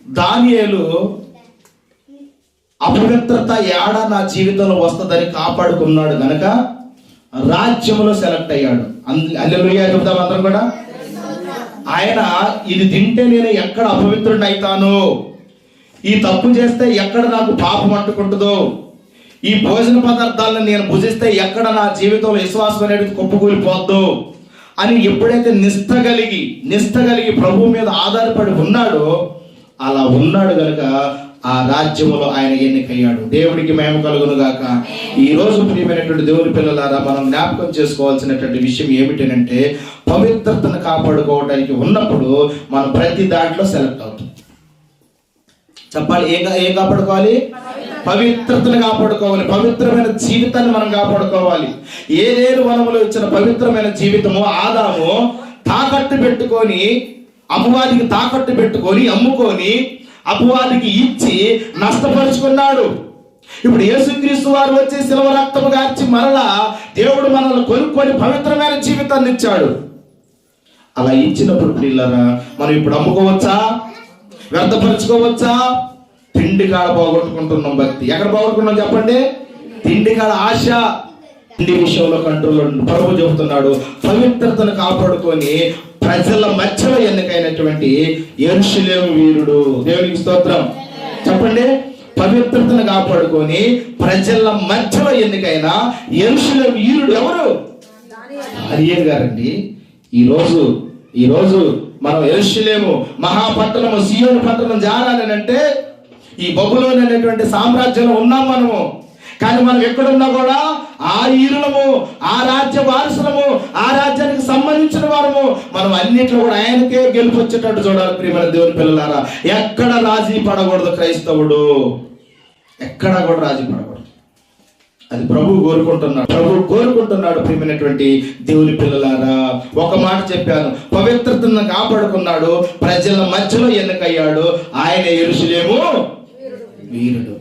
దానియేలు అపవిత్రత ఏడ నా జీవితంలో వస్తుందని కాపాడుకున్నాడు గనక రాజ్యంలో సెలెక్ట్ అయ్యాడు. హల్లెలూయా చెప్తాం అందరం కూడా. ఆయన ఇది తింటే నేను ఎక్కడ అపవిత్రుడిని అవుతాను, ఈ తప్పు చేస్తే ఎక్కడ నాకు పాపం అంటుకుంటుందో, ఈ భోజన పదార్థాలను నేను భుజిస్తే ఎక్కడ నా జీవితంలో విశ్వాసం అనేది కుప్పకూలిపోద్దు అని ఎప్పుడైతే నిష్ఠ కలిగి ప్రభువు మీద ఆధారపడి ఉన్నాడో, అలా ఉన్నాడు కనుక ఆ రాజ్యములో ఆయన ఎన్నికయ్యాడు. దేవుడికి మహిమ కలుగును గాక. ఈ రోజు ప్రియమైనటువంటి దేవుని పిల్లలారా, మనం జ్ఞాపకం చేసుకోవాల్సినటువంటి విషయం ఏమిటంటే, పవిత్రతను కాపాడుకోవడానికి ఉన్నప్పుడు మనం ప్రతి దాంట్లో సెలెక్ట్ అవుతాం. చెప్పాలి, ఏం కాపాడుకోవాలి? పవిత్రతను కాపాడుకోవాలి. పవిత్రమైన జీవితాన్ని మనం కాపాడుకోవాలి. ఏదేను వనములో ఇచ్చిన పవిత్రమైన జీవితము ఆదాము తాకట్టు పెట్టుకొని, అపవాదికి తాకట్టు పెట్టుకొని అమ్ముకొని అపవాదికి ఇచ్చి నష్టపరుచుకున్నాడు. ఇప్పుడు యేసుక్రీస్తు వారు వచ్చి శిలువ రక్తము గార్చి మరలా దేవుడు మనల్ని కొనుక్కొని పవిత్రమైన జీవితాన్ని ఇచ్చాడు. అలా ఇచ్చినప్పుడు పిల్లరా, మనం ఇప్పుడు అమ్ముకోవచ్చా? వ్యర్థపరుచుకోవచ్చా? తిండి కాడ పోగొట్టుకుంటున్నాం భక్తి. ఎక్కడ పోగొట్టుకున్నాం చెప్పండి? తిండి కాడ ఆశ. తిండి విషయంలో కంట్రోల్. ప్రభు చెబుతున్నాడు, పవిత్రతను కాపాడుకొని ప్రజల మధ్యలో ఎన్నికైనటువంటి యెరూషలేము వీరుడు. దేవునికి స్తోత్రం చెప్పండి. పవిత్రతను కాపాడుకొని ప్రజల మధ్యలో ఎన్నికైన యెరూషలేము వీరుడు ఎవరు? దానియేలు గారండి. ఈరోజు మనం యెరూషలేము మహాపట్టణము, సియోను పట్టణం జారాలని అంటే ఈ బబులోను అనేటువంటి సామ్రాజ్యంలో ఉన్నాం మనము. కానీ మనం ఎక్కడున్నా కూడా ఆ ఈరులము, ఆ రాజ్య వారసులము, ఆ రాజ్యానికి సంబంధించిన వారము. మనం అన్నిట్లో కూడా ఆయనకే గెలుపు వచ్చేటట్టు చూడాలి. ప్రియమైన దేవుని పిల్లలారా, ఎక్కడ రాజీ పడకూడదు క్రైస్తవుడు, ఎక్కడా కూడా రాజీ పడకూడదు. అది ప్రభు కోరుకుంటున్నాడు. ప్రియమైనటువంటి దేవుని పిల్లలారా, ఒక మాట చెప్పాను, పవిత్రతను కాపాడుకున్నాడు, ప్రజల మధ్యలో ఎన్నికయ్యాడు, ఆయన యెరూషలేము వీరుడు.